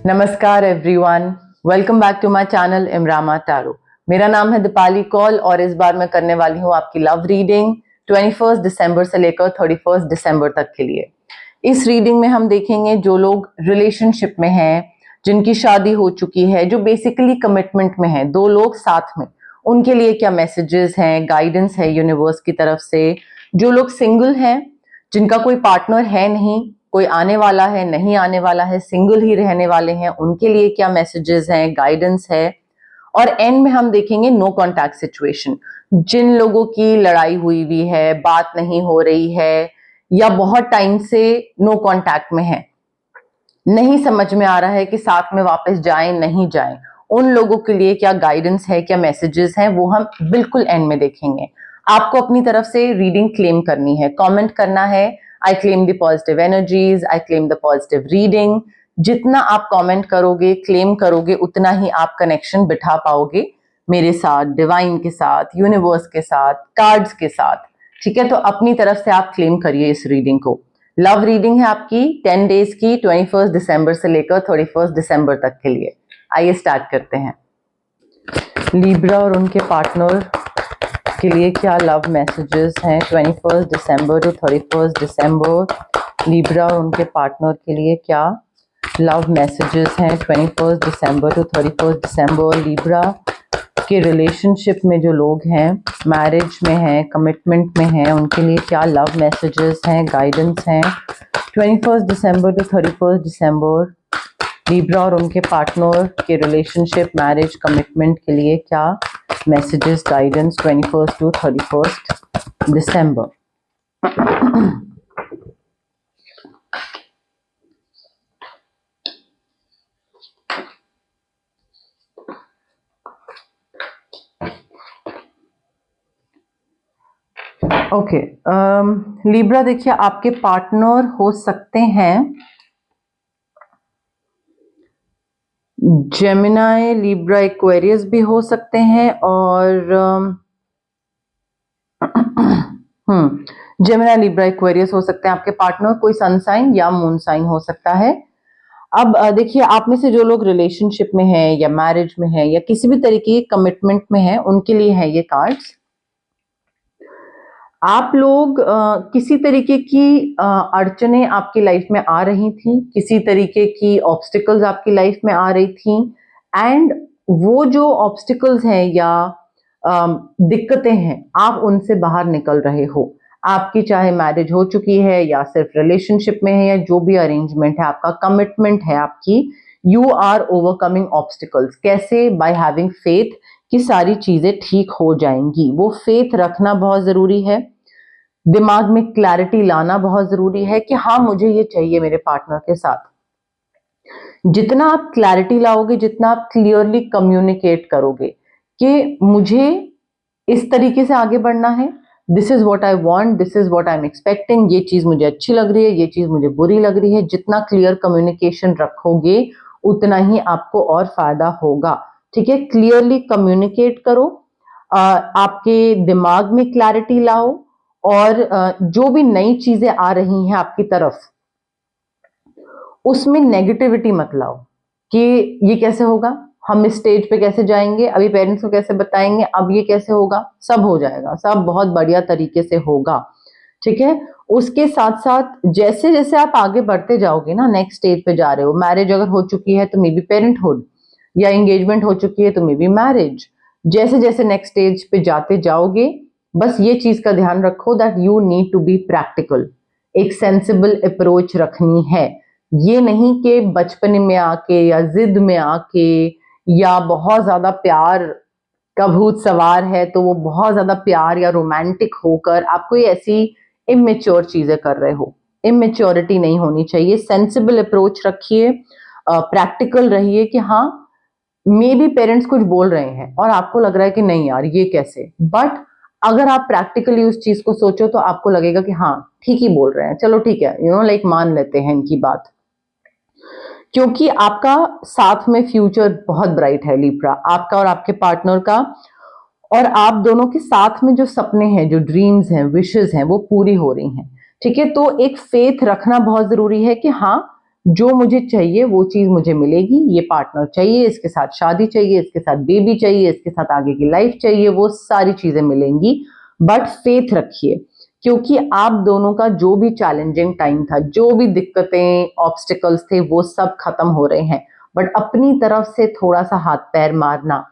नमस्कार everyone, welcome back to my channel इमरामा tarot. मेरा नाम है दीपाली कौल और इस बार मैं करने वाली हूँ आपकी लव रीडिंग 21 दिसंबर से लेकर 31 दिसंबर तक के लिए। इस रीडिंग में हम देखेंगे जो लोग रिलेशनशिप में हैं, जिनकी शादी हो चुकी है, जो बेसिकली कमिटमेंट में हैं, दो लोग साथ में, उनके लिए क्या मैसेजेस हैं, गाइडेंस है यूनिवर्स की तरफ से। जो लोग सिंगल हैं, जिनका कोई पार्टनर है नहीं, कोई आने वाला है नहीं आने वाला है, सिंगल ही रहने वाले हैं, उनके लिए क्या मैसेजेस हैं, गाइडेंस है। और एंड में हम देखेंगे नो कॉन्टैक्ट सिचुएशन, जिन लोगों की लड़ाई हुई है, बात नहीं हो रही है या बहुत टाइम से नो कॉन्टैक्ट में है, नहीं समझ में आ रहा है कि साथ में वापस जाएं नहीं जाएं, उन लोगों के लिए क्या गाइडेंस है, क्या मैसेजेस हैं, वो हम बिल्कुल एंड में देखेंगे। आपको अपनी तरफ से रीडिंग क्लेम करनी है, कमेंट करना है I claim the positive energies, I claim the positive reading. जितना आप कमेंट करोगे, क्लेम करोगे, उतना ही आप कनेक्शन बिठा पाओगे मेरे साथ, डिवाइन के साथ, यूनिवर्स के साथ, कार्ड्स के साथ। ठीक है, तो अपनी तरफ से आप क्लेम करिए इस रीडिंग को। लव रीडिंग है आपकी 10 डेज की, 21 दिसंबर से लेकर 31 दिसंबर तक के लिए। आइए स्टार्ट करते हैं। लिब्रा और उनके पार्टनर के लिए क्या लव मैसेजेस हैं 21 दिसंबर टू 31 दिसंबर। लिब्रा और उनके पार्टनर के लिए क्या लव मैसेजेस हैं 21 दिसंबर टू 31 दिसंबर। लिब्रा के रिलेशनशिप में जो लोग हैं, मैरिज में हैं, कमिटमेंट में हैं, उनके लिए क्या लव मैसेजेस हैं, गाइडेंस हैं 21 दिसंबर टू 31 दिसंबर। लिब्रा और उनके पार्टनर के रिलेशनशिप, मैरिज, कमिटमेंट के लिए क्या मैसेजेस, गाइडेंस 21 टू 31 दिसंबर। ओके, लिब्रा देखिए, आपके पार्टनर हो सकते हैं जेमिनाई, लिब्रा, एक्वेरियस भी हो सकते हैं, और जेमिनाई, लिब्रा, एक्वेरियस हो सकते हैं आपके पार्टनर। कोई सन साइन या मून साइन हो सकता है। अब देखिए, आप में से जो लोग रिलेशनशिप में हैं या मैरिज में हैं या किसी भी तरीके के कमिटमेंट में हैं, उनके लिए है ये कार्ड्स। आप लोग किसी तरीके की अड़चने आपकी लाइफ में आ रही थी, किसी तरीके की ऑब्स्टिकल्स आपकी लाइफ में आ रही थी, एंड वो जो ऑब्स्टिकल्स हैं या दिक्कतें हैं, आप उनसे बाहर निकल रहे हो। आपकी चाहे मैरिज हो चुकी है या सिर्फ रिलेशनशिप में है, या जो भी अरेंजमेंट है, आपका कमिटमेंट है आपकी, यू आर ओवरकमिंग ऑब्स्टिकल्स। कैसे? बाय हैविंग फेथ कि सारी चीजें ठीक हो जाएंगी। वो फेथ रखना बहुत जरूरी है, दिमाग में क्लैरिटी लाना बहुत जरूरी है कि हाँ, मुझे ये चाहिए मेरे पार्टनर के साथ। जितना आप क्लैरिटी लाओगे, जितना आप क्लियरली कम्युनिकेट करोगे कि मुझे इस तरीके से आगे बढ़ना है, this is what I want, this is what I am expecting, ये चीज मुझे अच्छी लग रही है, ये चीज मुझे बुरी लग रही है, जितना क्लियर कम्युनिकेशन रखोगे उतना ही आपको और फायदा होगा। ठीक है, क्लियरली कम्युनिकेट करो, आपके दिमाग में क्लैरिटी लाओ, और जो भी नई चीजें आ रही हैं आपकी तरफ, उसमें नेगेटिविटी मत लाओ कि ये कैसे होगा, हम इस स्टेज पे कैसे जाएंगे, अभी पेरेंट्स को कैसे बताएंगे, अब ये कैसे होगा। सब हो जाएगा, सब बहुत बढ़िया तरीके से होगा। ठीक है, उसके साथ साथ जैसे जैसे आप आगे बढ़ते जाओगे ना, नेक्स्ट स्टेज पे जा रहे हो, मैरिज अगर हो चुकी है तो मे बी पेरेंटहुड, या एंगेजमेंट हो चुकी है तो मे बी मैरिज, जैसे जैसे नेक्स्ट स्टेज पे जाते जाओगे, बस ये चीज का ध्यान रखो that you need to be practical. एक सेंसिबल अप्रोच रखनी है। ये नहीं कि बचपन में आके या जिद में आके या बहुत ज्यादा प्यार का भूत सवार है तो वो बहुत ज्यादा प्यार या रोमांटिक होकर आप कोई ऐसी इमेच्योर चीजें कर रहे हो। इमेच्योरिटी नहीं होनी चाहिए। सेंसिबल अप्रोच रखिए, प्रैक्टिकल रहिए कि हाँ, मे बी पेरेंट्स कुछ बोल रहे हैं और आपको लग रहा है कि नहीं यार ये कैसे, बट अगर आप प्रैक्टिकली उस चीज को सोचो तो आपको लगेगा कि हाँ, ठीक ही बोल रहे हैं, चलो ठीक है, लाइक मान लेते हैं इनकी बात। क्योंकि आपका साथ में फ्यूचर बहुत ब्राइट है लिब्रा, आपका और आपके पार्टनर का, और आप दोनों के साथ में जो सपने हैं, जो ड्रीम्स हैं, विशेस हैं, वो पूरी हो रही हैं। ठीक है, तो एक फेथ रखना बहुत जरूरी है कि हाँ, जो मुझे चाहिए वो चीज मुझे मिलेगी, ये पार्टनर चाहिए, इसके साथ शादी चाहिए, इसके साथ बेबी चाहिए, इसके साथ आगे की लाइफ चाहिए, वो सारी चीजें मिलेंगी। बट फेथ रखिए, क्योंकि आप दोनों का जो भी चैलेंजिंग टाइम था, जो भी दिक्कतें ऑब्स्टिकल्स थे, वो सब खत्म हो रहे हैं। बट अपनी तरफ से थोड़ा सा हाथ पैर मारना,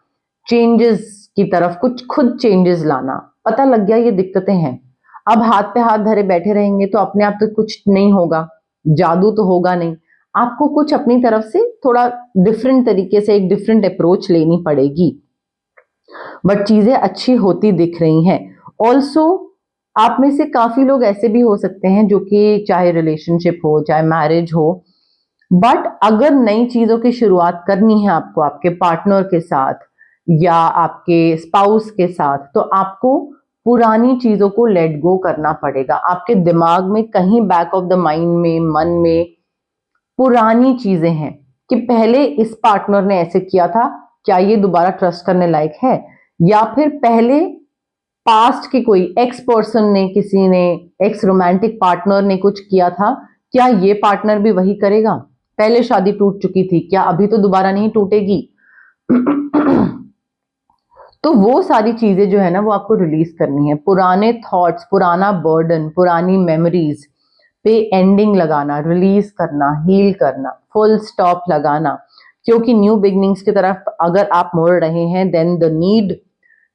चेंजेस की तरफ कुछ खुद चेंजेस लाना। पता लग गया ये दिक्कतें हैं, अब हाथ पे हाथ धरे बैठे रहेंगे तो अपने आप तो कुछ नहीं होगा, जादू तो होगा नहीं। आपको कुछ अपनी तरफ से थोड़ा डिफरेंट तरीके से एक डिफरेंट अप्रोच लेनी पड़ेगी, बट चीजें अच्छी होती दिख रही हैं। ऑल्सो आप में से काफी लोग ऐसे भी हो सकते हैं जो कि चाहे रिलेशनशिप हो चाहे मैरिज हो, बट अगर नई चीजों की शुरुआत करनी है आपको आपके पार्टनर के साथ या आपके स्पाउस के साथ, तो आपको पुरानी चीजों को लेट गो करना पड़ेगा। आपके दिमाग में कहीं बैक ऑफ द माइंड में, मन में पुरानी चीजें हैं कि पहले इस पार्टनर ने ऐसे किया था, क्या ये दोबारा ट्रस्ट करने लायक है? या फिर पहले पास्ट के कोई एक्स पर्सन ने, किसी ने, एक्स रोमांटिक पार्टनर ने कुछ किया था, क्या ये पार्टनर भी वही करेगा? पहले शादी टूट चुकी थी, क्या अभी तो दोबारा नहीं टूटेगी? तो वो सारी चीजें जो है ना, वो आपको रिलीज करनी है। पुराने थॉट्स, पुराना बर्डन, पुरानी मेमोरीज पे एंडिंग लगाना, रिलीज करना, हील करना, फुल स्टॉप लगाना। क्योंकि न्यू बिगनिंग्स की तरफ अगर आप मुड़ रहे हैं, then the need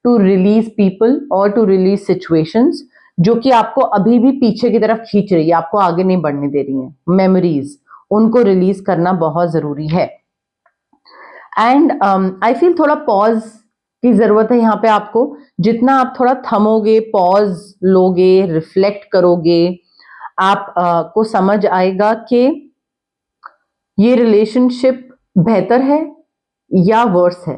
to release people और टू रिलीज सिचुएशंस जो कि आपको अभी भी पीछे की तरफ खींच रही है, आपको आगे नहीं बढ़ने दे रही हैं, मेमोरीज, उनको रिलीज करना बहुत जरूरी है। एंड आई फील थोड़ा पॉज की जरूरत है यहाँ पे आपको। जितना आप थोड़ा थमोगे, पॉज लोगे, रिफ्लेक्ट करोगे, आप को समझ आएगा कि ये रिलेशनशिप बेहतर है या वर्स है,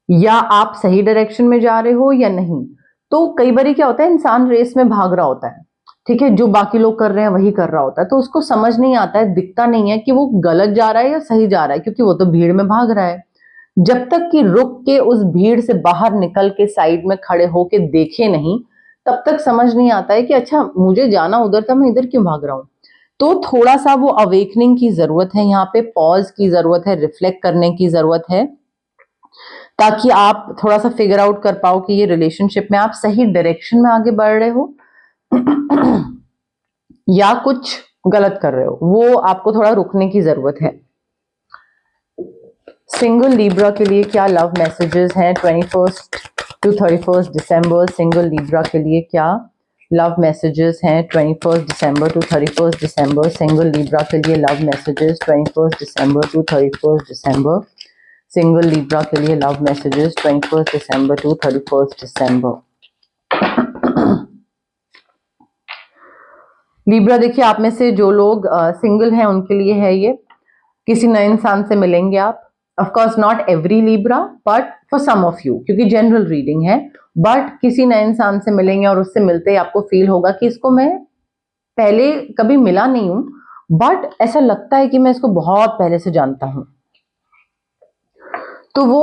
या आप सही डायरेक्शन में जा रहे हो या नहीं। तो कई बार क्या होता है, इंसान रेस में भाग रहा होता है, ठीक है, जो बाकी लोग कर रहे हैं वही कर रहा होता है, तो उसको समझ नहीं आता है, दिखता नहीं है कि वो गलत जा रहा है या सही जा रहा है, क्योंकि वो तो भीड़ में भाग रहा है। जब तक कि रुक के उस भीड़ से बाहर निकल के साइड में खड़े होके देखे नहीं, तब तक समझ नहीं आता है कि अच्छा मुझे जाना उधर था, मैं इधर क्यों भाग रहा हूं। तो थोड़ा सा वो अवेकनिंग की जरूरत है, यहाँ पे पॉज की जरूरत है, रिफ्लेक्ट करने की जरूरत है, ताकि आप थोड़ा सा फिगर आउट कर पाओ कि ये रिलेशनशिप में आप सही डायरेक्शन में आगे बढ़ रहे हो या कुछ गलत कर रहे हो। वो आपको थोड़ा रुकने की जरूरत है। सिंगल लिब्रा के लिए क्या लव मैसेजेस हैं 21 टू 31 दिसंबर? सिंगल लिब्रा के लिए क्या लव मैसेजेस हैं 21 दिसंबर टू 31 दिसंबर? सिंगल लिब्रा के लिए लव मैसेजेस 21 दिसंबर टू 31 दिसंबर? सिंगल लिब्रा के लिए लव मैसेजेस 21 दिसंबर टू 31 दिसंबर। लिब्रा, देखिए आप में से जो लोग सिंगल हैं उनके लिए है ये, किसी नए इंसान से मिलेंगे आप। Of course not every Libra, but for some of you, क्योंकि जनरल रीडिंग है, बट किसी नए इंसान से मिलेंगे और उससे मिलते ही आपको फील होगा कि इसको मैं पहले कभी मिला नहीं हूं, बट ऐसा लगता है कि मैं इसको बहुत पहले से जानता हूं। तो वो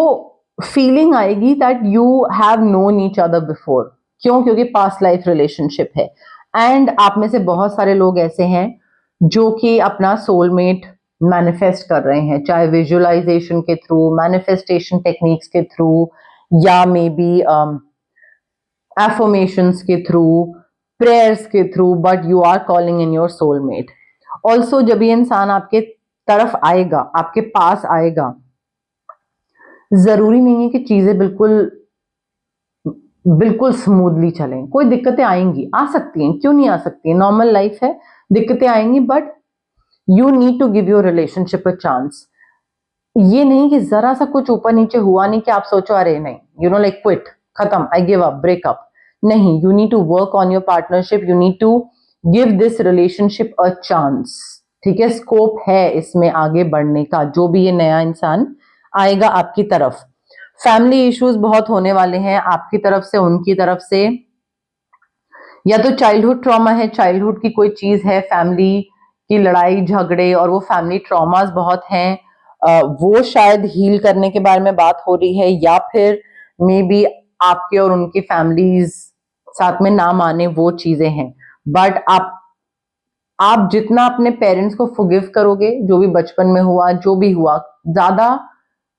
फीलिंग आएगी that you have known each other before. क्यों? क्योंकि पास्ट लाइफ रिलेशनशिप है। एंड आप में से बहुत सारे लोग ऐसे हैं जो कि अपना सोलमेट मैनिफेस्ट कर रहे हैं, चाहे विजुअलाइजेशन के थ्रू, मैनिफेस्टेशन टेक्निक्स के थ्रू, या मे बी एफर्मेशंस के थ्रू, प्रेयर्स के through, but you are calling in your soulmate. Also जब ये इंसान आपके तरफ आएगा, आपके पास आएगा, जरूरी नहीं है कि चीजें बिल्कुल बिल्कुल स्मूथली चलें। कोई दिक्कतें आएंगी, आ सकती हैं, क्यों नहीं आ सकती है, नॉर्मल लाइफ है, दिक्कतें आएंगी, but you need to give your relationship a chance. ये नहीं कि जरा सा कुछ ऊपर नीचे हुआ नहीं कि आप सोचो अरे नहीं, यू नो, लाइक क्विट, खत्म, आई गिव अप, ब्रेकअप। नहीं, you need to work on your partnership, you need to give this relationship a chance. ठीक है, स्कोप है इसमें आगे बढ़ने का, जो भी ये नया इंसान आएगा आपकी तरफ। फैमिली इश्यूज बहुत होने वाले हैं आपकी तरफ से, उनकी तरफ से, या तो चाइल्डहुड ट्रॉमा है, चाइल्डहुड की कोई चीज है, फैमिली की लड़ाई झगड़े और वो फैमिली ट्रॉमास बहुत हैं, वो शायद हील करने के बारे में बात हो रही है, या फिर मे बी आपके और उनकी फैमिलीज साथ में ना माने, वो चीजें हैं। बट आप आप जितना अपने पेरेंट्स को फॉरगिव करोगे, जो भी बचपन में हुआ, जो भी हुआ, ज्यादा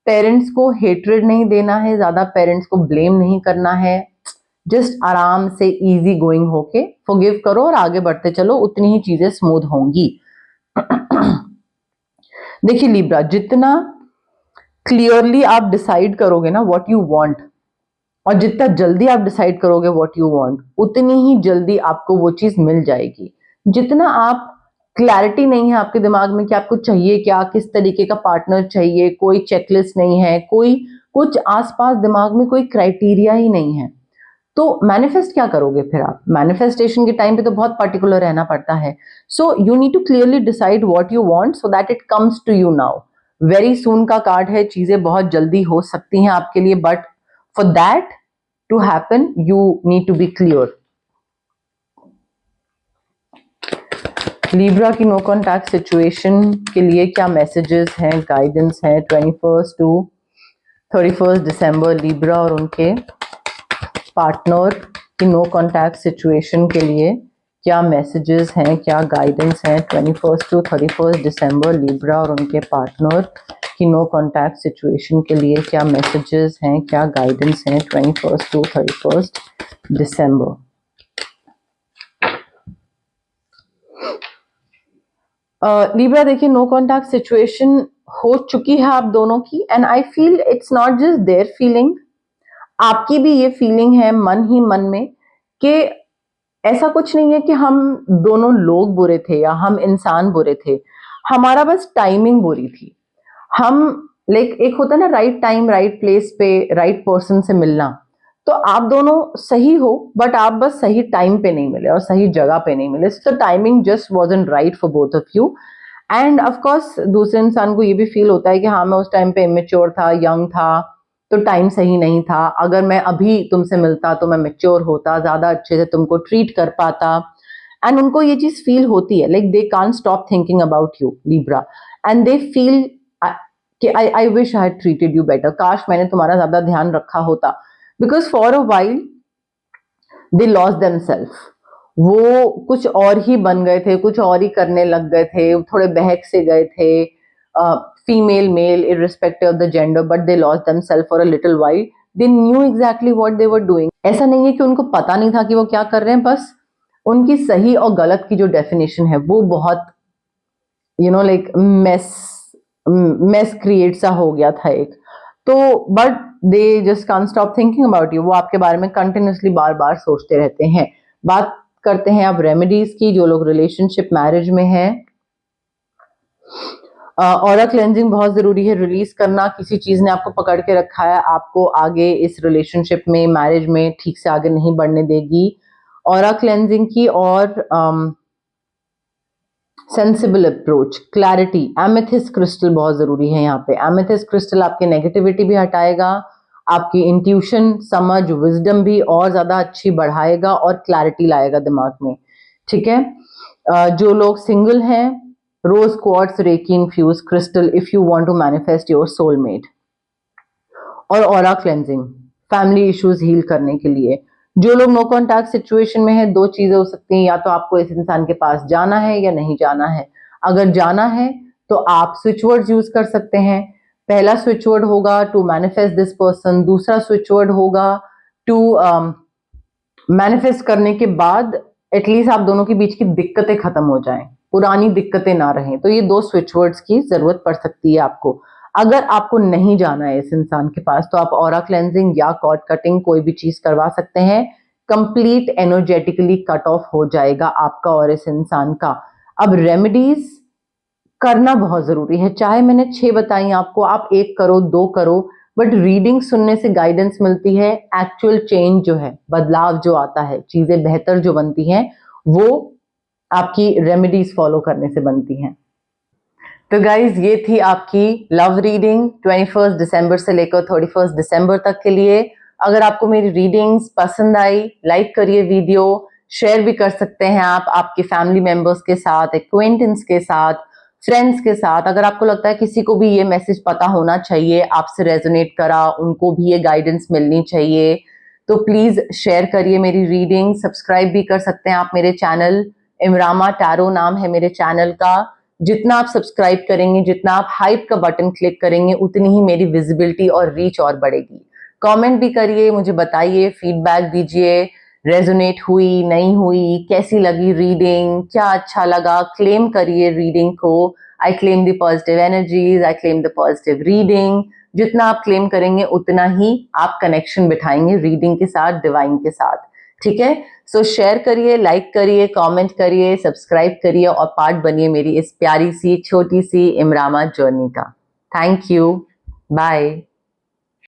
पेरेंट्स को हेट्रेड नहीं देना है, ज्यादा पेरेंट्स को ब्लेम नहीं करना है, जस्ट आराम से इजी गोइंग होके फॉरगिव करो और आगे बढ़ते चलो, उतनी ही चीजें स्मूथ होंगी। देखिए लिब्रा, जितना क्लियरली आप डिसाइड करोगे ना व्हाट यू वांट, और जितना जल्दी आप डिसाइड करोगे व्हाट यू वांट, उतनी ही जल्दी आपको वो चीज मिल जाएगी। जितना आप क्लैरिटी नहीं है आपके दिमाग में कि आपको चाहिए क्या, किस तरीके का पार्टनर चाहिए, कोई चेकलिस्ट नहीं है, कोई कुछ आसपास दिमाग में कोई क्राइटेरिया ही नहीं है, तो मैनिफेस्ट क्या करोगे फिर आप? मैनिफेस्टेशन के टाइम पे तो बहुत पर्टिकुलर रहना पड़ता है। So you need to clearly decide what you want so that it comes to you now. Very soon का कार्ड है, चीजें बहुत जल्दी हो सकती हैं आपके लिए, but for that to happen you need to be clear. Libra की नो कॉन्टैक्ट सिचुएशन के लिए क्या मैसेजेस हैं, गाइडेंस हैं 21 टू 31 दिसंबर? लिब्रा और उनके पार्टनर की नो कॉन्टैक्ट सिचुएशन के लिए क्या मैसेजेस हैं, क्या गाइडेंस हैं 21 टू 31 दिसंबर? लिब्रा और उनके पार्टनर की नो कॉन्टैक्ट सिचुएशन के लिए क्या मैसेजेस हैं, क्या गाइडेंस हैं 21 टू 31 दिसंबर? लिब्रा देखिए, नो कॉन्टैक्ट सिचुएशन हो चुकी है आप दोनों की, and I feel it's not just their feeling, आपकी भी ये फीलिंग है मन ही मन में कि ऐसा कुछ नहीं है कि हम दोनों लोग बुरे थे या हम इंसान बुरे थे, हमारा बस टाइमिंग बुरी थी। हम लाइक एक होता है ना, राइट टाइम राइट प्लेस पे राइट पर्सन से मिलना, तो आप दोनों सही हो, बट आप बस सही टाइम पे नहीं मिले और सही जगह पे नहीं मिले। So timing just wasn't right for both of you. And of course दूसरे इंसान को ये भी फील होता है कि हाँ मैं उस टाइम पे इमेच्योर था, यंग था, तो टाइम सही नहीं था। अगर मैं अभी तुमसे मिलता तो मैं मेच्योर होता, ज्यादा अच्छे से तुमको ट्रीट कर पाता। एंड उनको ये चीज फील होती है, like they can't stop thinking about you Libra, and they feel कि I wish I had treated you better, काश मैंने तुम्हारा ज्यादा ध्यान रखा होता। Because for a while they lose themself, वो कुछ और ही बन गए थे, कुछ और ही करने लग गए थे, थोड़े बहक से गए थे, female male irrespective of the gender, but they lost themselves for a little while. They knew exactly what they were doing. ऐसा नहीं है कि उनको पता नहीं था कि वो क्या कर रहे हैं, बस उनकी सही और गलत की जो डेफिनेशन है वो बहुत लाइक मेस क्रिएट सा हो गया था एक, तो but they just can't stop thinking about you, वो आपके बारे में कंटिन्यूसली बार बार सोचते रहते हैं। बात करते हैं अब रेमेडीज की, जो लोग रिलेशनशिप मैरिज में हैं। ऑरा क्लेंजिंग बहुत जरूरी है, रिलीज करना, किसी चीज ने आपको पकड़ के रखा है, आपको आगे इस रिलेशनशिप में मैरिज में ठीक से आगे नहीं बढ़ने देगी। ऑरा क्लेंजिंग की और sensible approach, clarity, amethyst crystal बहुत जरूरी है यहाँ पे। एमेथिस्ट क्रिस्टल आपकी नेगेटिविटी भी हटाएगा, आपकी इंट्यूशन, समझ, विजडम भी और ज्यादा अच्छी बढ़ाएगा और क्लैरिटी लाएगा दिमाग में, ठीक है। जो लोग सिंगल हैं, rose quartz reiki infused crystal if you want to manifest your soulmate. और aura cleansing, family issues heal करने के लिए। जो लोग नो कॉन्टैक्ट सिचुएशन में है, दो चीजें हो सकती हैं, या तो आपको इस इंसान के पास जाना है या नहीं जाना है। अगर जाना है तो आप स्विच वर्ड्स यूज कर सकते हैं। पहला स्विच वर्ड होगा टू मैनिफेस्ट दिस पर्सन, दूसरा स्विच वर्ड होगा टू मैनिफेस्ट करने के बाद एटलीस्ट आप दोनों के बीच की दिक्कतें खत्म हो जाएं, पुरानी दिक्कतें ना रहें। तो ये दो स्विच वर्ड्स की जरूरत पड़ सकती है आपको। अगर आपको नहीं जाना है इस इंसान के पास, तो आप ऑरा क्लेंजिंग या कॉर्ड कटिंग कोई भी चीज करवा सकते हैं। कंप्लीट एनर्जेटिकली कट ऑफ हो जाएगा आपका और इस इंसान का। अब रेमेडीज करना बहुत जरूरी है, चाहे मैंने 6 बताई आपको, आप 1 करो 2 करो, बट रीडिंग सुनने से गाइडेंस मिलती है। एक्चुअल चेंज जो है, बदलाव जो आता है, चीजें बेहतर जो बनती हैं, वो आपकी रेमेडीज फॉलो करने से बनती हैं। तो गाइज ये थी आपकी लव रीडिंग 21 दिसंबर से लेकर 31 दिसंबर तक के लिए। अगर आपको मेरी रीडिंग्स पसंद आई, लाइक करिए वीडियो, शेयर भी कर सकते हैं आप आपके फैमिली मेंबर्स के साथ, एक्वेंटेंस के साथ, फ्रेंड्स के साथ। अगर आपको लगता है किसी को भी ये मैसेज पता होना चाहिए, आपसे रेजोनेट करा, उनको भी ये गाइडेंस मिलनी चाहिए, तो प्लीज शेयर करिए मेरी रीडिंग। सब्सक्राइब भी कर सकते हैं आप मेरे चैनल इमरामा टैरो नाम है मेरे चैनल का। जितना आप सब्सक्राइब करेंगे, जितना आप हाइप का बटन क्लिक करेंगे, उतनी ही मेरी विजिबिलिटी और रीच और बढ़ेगी। कमेंट भी करिए, मुझे बताइए, फीडबैक दीजिए, रेजोनेट हुई नहीं हुई, कैसी लगी रीडिंग, क्या अच्छा लगा। क्लेम करिए रीडिंग को। I claim the positive energies, I claim the positive reading. जितना आप क्लेम करेंगे उतना ही आप कनेक्शन बिठाएंगे रीडिंग के साथ, डिवाइन के साथ। ठीक है, सो शेयर करिए, लाइक करिए, कमेंट करिए, सब्सक्राइब करिए और पार्ट बनिए मेरी इस प्यारी सी छोटी सी इमरामा जर्नी का। Thank you, bye.